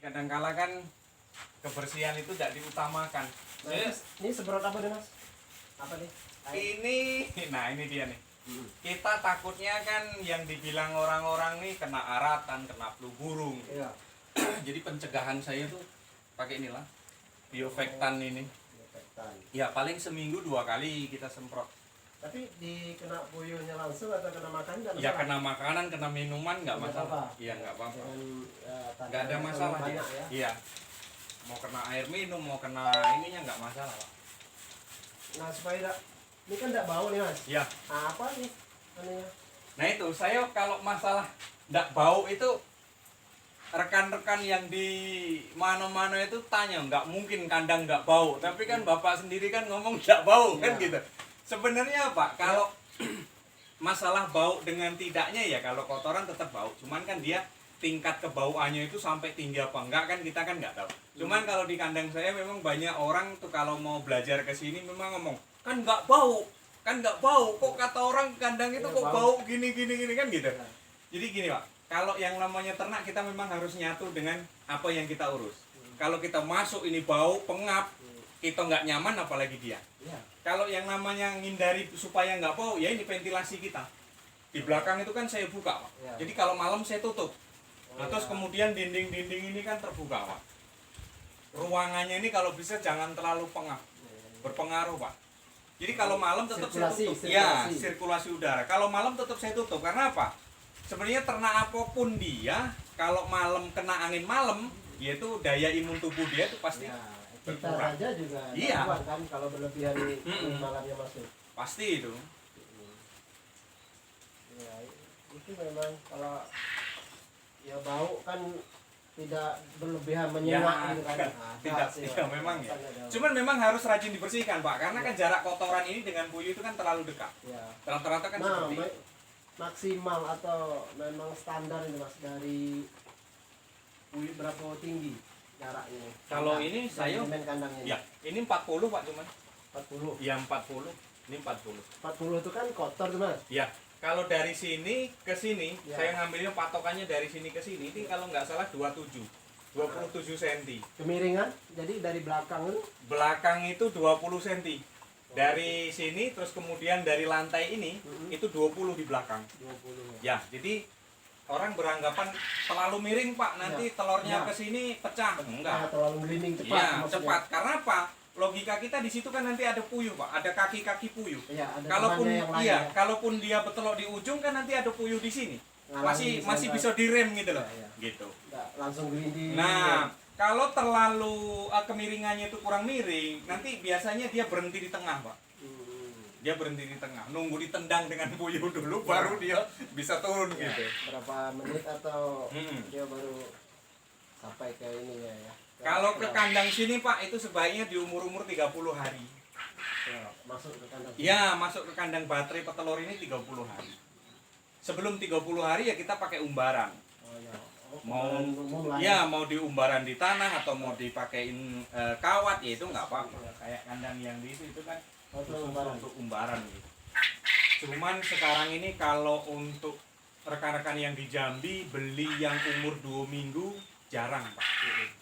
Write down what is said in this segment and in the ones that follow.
Kadang-kala kan kebersihan itu tidak diutamakan. Nah, ini seberat apa nih Mas? Apa nih? Ini dia nih. Kita takutnya kan yang dibilang orang-orang nih kena aratan, kena flu burung. Iya. Jadi pencegahan saya tuh pakai inilah biofektan ini. Biofektan. Ya paling seminggu 2 kali kita semprot. Tapi kena puyuhnya langsung atau kena makanan nggak masalah? Ya kena makanan, kena minuman nggak masalah. Iya nggak apa-apa. Nggak ada masalah ya. Iya. Mau kena air minum, mau kena ininya nggak masalah Pak. Nah supaya ini kan tidak bau nih Mas. Iya. Apa nih? Anunya? Nah itu saya kalau masalah nggak bau itu rekan-rekan yang di mana-mana itu tanya nggak mungkin kandang nggak bau, tapi kan bapak sendiri kan ngomong nggak bau kan gitu. Sebenarnya Pak kalau masalah bau dengan tidaknya ya kalau kotoran tetap bau, cuman kan dia tingkat kebauannya itu sampai tinggi apa enggak kan kita kan nggak tahu. Cuman kalau di kandang saya memang banyak orang tuh kalau mau belajar ke sini memang ngomong kan nggak bau, kok kata orang kandang itu kok bau gini kan gitu. Jadi gini Pak, kalau yang namanya ternak kita memang harus nyatu dengan apa yang kita urus. Kalau kita masuk ini bau pengap, kita nggak nyaman apalagi dia. Kalau yang namanya ngindari supaya nggak bau ya ini ventilasi kita. Di belakang itu kan saya buka Pak. Jadi kalau malam saya tutup. Nah, terus kemudian dinding-dinding ini kan terbuka Pak. Ruangannya ini kalau bisa jangan terlalu pengap, berpengaruh Pak. Jadi kalau malam tetap saya tutup. Ya, sirkulasi udara. Kalau malam tetap saya tutup. Karena apa? Sebenarnya ternak apapun dia, kalau malam kena angin malam, yaitu daya imun tubuh dia itu pasti kita saja juga kuat kan kalau berlebihan malamnya masuk. Pasti itu. Ya, itu memang kalau ya bau kan tidak berlebihan menyengat gitu kan. Tidak memang ya. Cuman memang harus rajin dibersihkan Pak, karena kan jarak kotoran ini dengan puyuh itu kan terlalu dekat. Rata-rata kan seperti maksimal atau memang standar ini Mas dari puyuh berapa tinggi jaraknya? Kalau ini saya kandangnya. Ya, ini 40 Pak cuman. 40. Ya 40. Ini 40. 40 itu kan kotor tuh Mas. Ya. Kalau dari sini ke sini, saya ngambilnya patokannya dari sini ke sini, ini kalau nggak salah 27 cm. Kemiringan, jadi dari belakang itu? Belakang itu 20 cm. Dari sini, terus kemudian dari lantai ini, itu 20 di belakang. 20 ya. Jadi orang beranggapan terlalu miring Pak, nanti telurnya ke sini pecah. Enggak. Terlalu melinding cepat. Iya, cepat. Karena apa? Logika kita di situ kan nanti ada puyuh Pak, ada kaki-kaki puyuh. Kalaupun dia betelok di ujung kan nanti ada puyuh di sini. Masih bisa direm gitu loh. Gitu. Langsung gelinding. Nah, kalau terlalu kemiringannya itu kurang miring, nanti biasanya dia berhenti di tengah Pak. Dia berhenti di tengah, nunggu ditendang dengan puyuh dulu, baru dia bisa turun gitu. Berapa menit atau dia baru sampai ke ini ya. Kalau ke kandang sini Pak, itu sebaiknya di umur-umur 30 hari. Masuk ke kandang. Ya, masuk ke kandang baterai petelur ini 30 hari. Sebelum 30 hari ya kita pakai umbaran. Mau diumbaran di tanah atau mau dipakein kawat ya itu nggak apa-apa. Kayak kandang yang di itu kan untuk umbaran gitu. Cuman sekarang ini kalau untuk rekan-rekan yang di Jambi beli yang umur 2 minggu jarang Pak.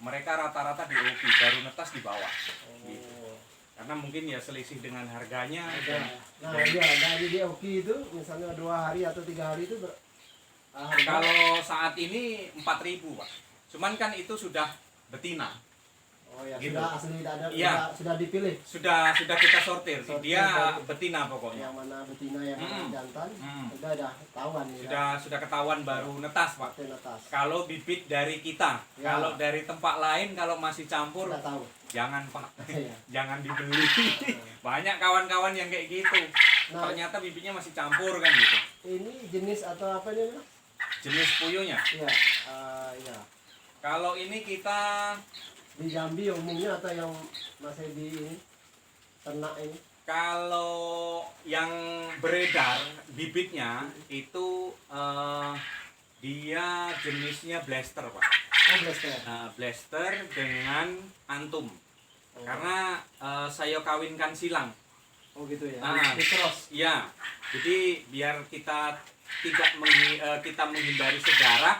Mereka rata-rata di OP, baru netas di bawah. Gitu. Karena mungkin ya selisih dengan harganya. Dari di OP itu misalnya 2 hari atau 3 hari itu kalau saat ini 4.000 Pak. Cuman kan itu sudah betina. Gitu. Sudah asli ada, sudah dipilih. Sudah kita sortir. Dia betina pokoknya. Yang mana betina yang mana jantan. Sudah ketahuan Sudah ketahuan baru netas Pak. Kalau bibit dari kita, kalau dari tempat lain kalau masih campur jangan Pak. Jangan dibeli. Banyak kawan-kawan yang kayak gitu. Ternyata bibitnya masih campur kan gitu. Ini jenis atau apa ini Mas? Jenis puyuhnya? Iya. Kalau ini kita di Jambi umumnya atau yang masih di ternak ini? Kalau yang beredar bibitnya itu dia jenisnya blaster Pak. Blaster. Blaster dengan antum. Karena saya kawinkan silang. Gitu ya. Di cross. Ya. Jadi biar kita kita menghindari sejarah,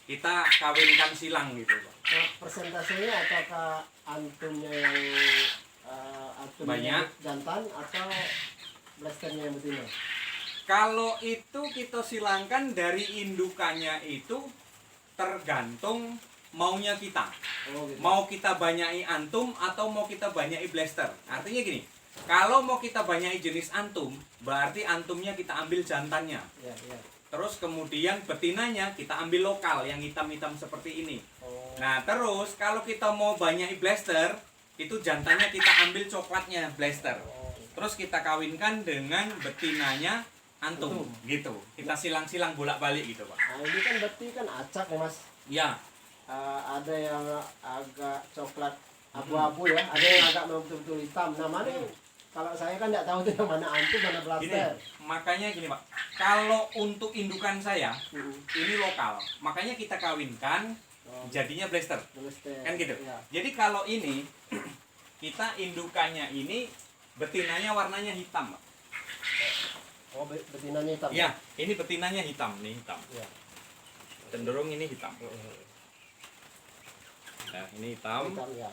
kita kawinkan silang gitu Pak. persentasenya apakah antumnya yang antumnya Banyak. jantan atau blasternya yang betina? Kalau itu kita silangkan dari indukannya itu tergantung maunya kita. Oh, gitu. Mau kita banyai antum atau mau kita banyai blaster. Artinya gini, kalau mau kita banyai jenis antum, berarti antumnya kita ambil jantannya. Ya, ya. Terus kemudian betinanya kita ambil lokal yang hitam-hitam seperti ini. Oh, Nah terus kalau kita mau banyai blaster, itu jantannya kita ambil coklatnya blaster. oh. Terus kita kawinkan dengan betinanya antum, gitu. Kita silang-silang bolak-balik gitu, Pak. Nah, ini kan berarti kan acak ya, Mas. Ya, Ada yang agak coklat abu-abu ya, ada yang agak memang betul-betul hitam. Nah, mana yang kalau saya kan nggak tahu tuh yang mana antum, mana gini. blaster. Makanya gini, Pak. Kalau untuk indukan saya, Hmm. ini lokal. Makanya kita kawinkan Oh, jadinya blaster. blaster. Kan gitu. Ya. Jadi kalau ini kita indukannya ini betinanya warnanya hitam, Pak. Oh, betinanya hitam. Ya, ini betinanya hitam nih, hitam. Ya. Cenderung ini hitam. Nah, ini hitam. Hitam ya.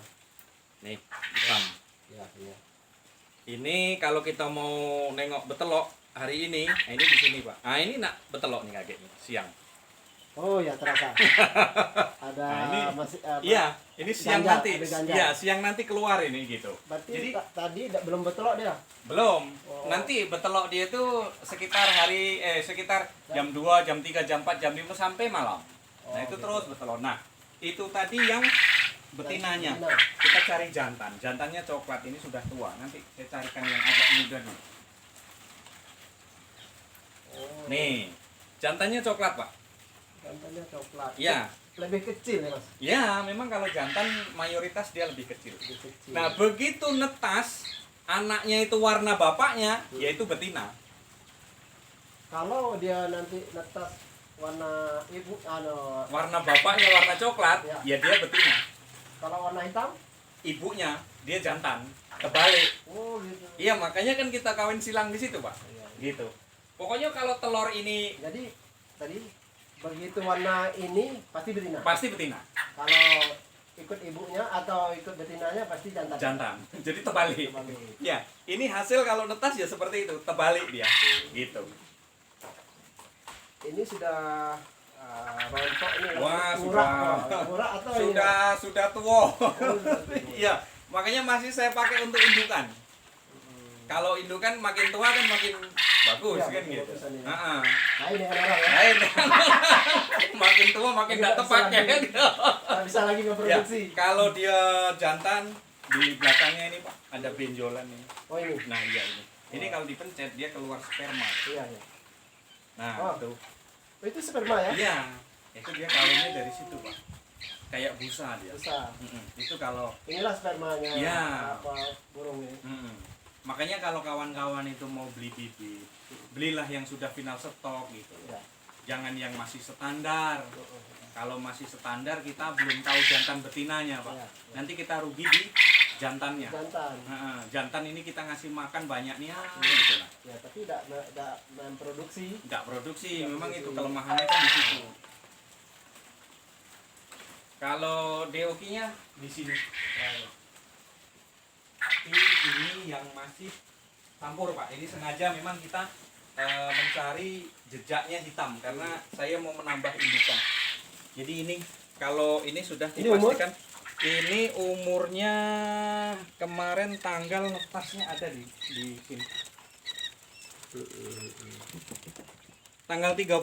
Nih, hitam. Ya, ya. Ini kalau kita mau nengok betelok hari ini, nah ini di sini, Pak. Nah, ini nak betelok nih kakek nih, siang. Oh ya, terasa. Ada Nah, ini masih apa? Iya, ini siang Ganjal, nanti. ada ganjal. Iya, siang nanti keluar ini gitu. Berarti Jadi tadi belum betelok dia. belum. Oh. Nanti betelok dia itu sekitar sekitar jam 2, jam 3, jam 4, jam 5 sampai malam. Nah, Oh, itu gitu. terus betelok. Nah, itu tadi yang betinanya. Betina. Kita cari jantan. Jantannya coklat, ini sudah tua. Nanti saya carikan yang agak muda nih. Oh, Nih, jantannya coklat, Pak. jantannya coklat. Iya. Lebih kecil ya, Mas. Ya, memang kalau jantan mayoritas dia lebih kecil. Lebih kecil. Nah, begitu netas, anaknya itu warna bapaknya, yaitu betina. Kalau dia nanti netas warna ibu Warna bapaknya warna coklat, Ya. ya dia betina. kalau warna hitam? Ibunya, dia jantan. Kebalik. Oh, gitu. Iya, makanya kan kita kawin silang di situ, Pak. Iya. Gitu. Pokoknya kalau telur ini Jadi tadi begitu warna ini pasti betina. pasti betina, Kalau ikut ibunya atau ikut betinanya pasti jantan. jantan. Jadi terbalik. Terbalik. Ya, ini hasil kalau netas ya seperti itu, terbalik dia. Gitu. Ini sudah rontok nih. Wah, murah, sudah. murah atau Sudah tua. ini? Oh, sudah tua. Iya, makanya masih saya pakai untuk indukan. Kalau indukan makin tua kan makin bagus Iya, kan makin gitu. bagusan ya. Heeh. Lain dengan orang ya. Lain. Makin tua makin Nggak tidak bisa terpakai. lagi. Nggak bisa lagi Ya, memproduksi. kalau dia jantan di belakangnya ini Pak ada benjolan ini. Oh ini. Nah iya ini. Ini kalau dipencet dia keluar sperma. Iya ya. Nah Oh. itu. Oh, itu sperma ya? Iya. Itu dia kawinnya dari situ Pak. Kayak busa dia. Bisa. Itu kalau Inilah spermanya. Iya. Apa burungnya? makanya kalau kawan-kawan itu mau beli bibit, belilah yang sudah final stok gitu. Iya. Jangan yang masih standar. Kalau masih standar kita belum tahu jantan betinanya Pak. Iya. Nanti kita rugi di jantannya. Jantan. Nah, jantan ini kita ngasih makan banyak nih gitu lah. Ya, tapi tidak memproduksi. Tidak produksi, Nggak memang produksi. itu kelemahannya kan di situ. Kalau DOK-nya di sini. Tapi ini yang masih campur Pak. Ini sengaja memang kita mencari jejaknya hitam karena saya mau menambah indukan. Jadi ini kalau ini sudah Ini umur? dipastikan ini umurnya kemarin tanggal nepasnya ada di sini. Tanggal 31.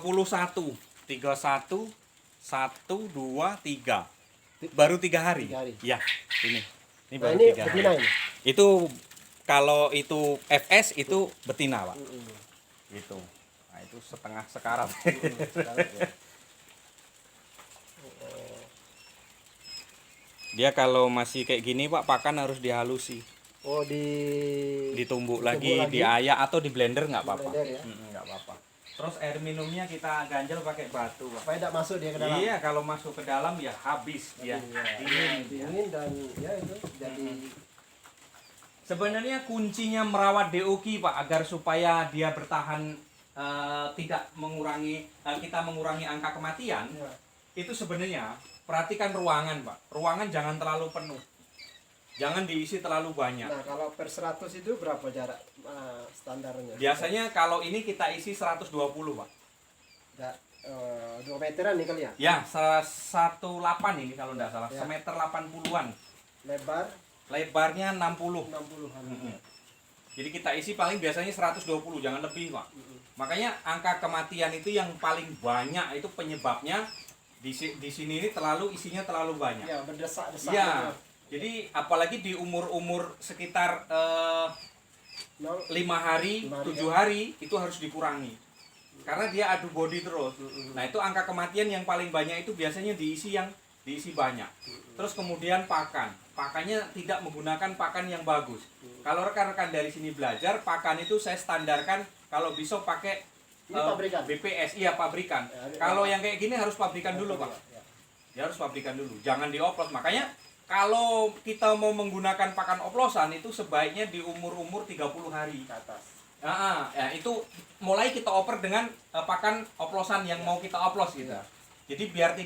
31 1 2 3. Baru 3 hari. 3 hari. Iya, ini. Ini Nah, baru ini 3 hari. betina ini. Itu kalau itu FS itu betina, Pak. Gitu. Nah, itu setengah sekarat. Dia kalau masih kayak gini, Pak, pakan harus dihalusi. Oh, Ditumbuk Ditumbuk lagi, lagi. diayak atau di blender nggak apa-apa. Blender ya. Nggak apa-apa. Terus air minumnya kita ganjel pakai batu, Pak. supaya tidak masuk dia ke dalam. Iya, kalau masuk ke dalam ya habis dia. Iya, Dingin dia. dingin dan ya itu jadi Sebenarnya kuncinya merawat DOK Pak agar supaya dia bertahan tidak mengurangi kita mengurangi angka kematian ya. itu sebenarnya perhatikan ruangan, Pak. Ruangan jangan terlalu penuh. Jangan diisi terlalu banyak. Nah, kalau per 100 itu berapa jarak standarnya? Biasanya kalau ini kita isi 120, Pak. 2 meteran nih kali ya? Ya, 1,8 ini kalau enggak salah. Ya. Semeter 80-an. Lebar Lebarnya 60. 60-an. Jadi kita isi paling biasanya 120, jangan lebih, Pak. Makanya angka kematian itu yang paling banyak itu penyebabnya di sini ini isinya terlalu banyak. Ya, berdesak-desak. Iya. Jadi apalagi di umur-umur sekitar 5 hari, 7 hari itu harus dikurangi. Karena dia adu body terus. Nah, itu angka kematian yang paling banyak itu biasanya diisi banyak. Terus kemudian pakan. Pakannya tidak menggunakan pakan yang bagus. Kalau rekan-rekan dari sini belajar, pakan itu saya standarkan kalau bisa pakai Ini pabrikan. BPS, iya pabrikan. Kalau yang kayak gini harus pabrikan dulu, Pak. Ya harus pabrikan dulu, jangan dioplos. Makanya kalau kita mau menggunakan pakan oplosan itu sebaiknya di umur-umur 30 hari Ke atas. ya itu mulai kita oper dengan pakan oplosan yang mau kita oplos gitu. Jadi biar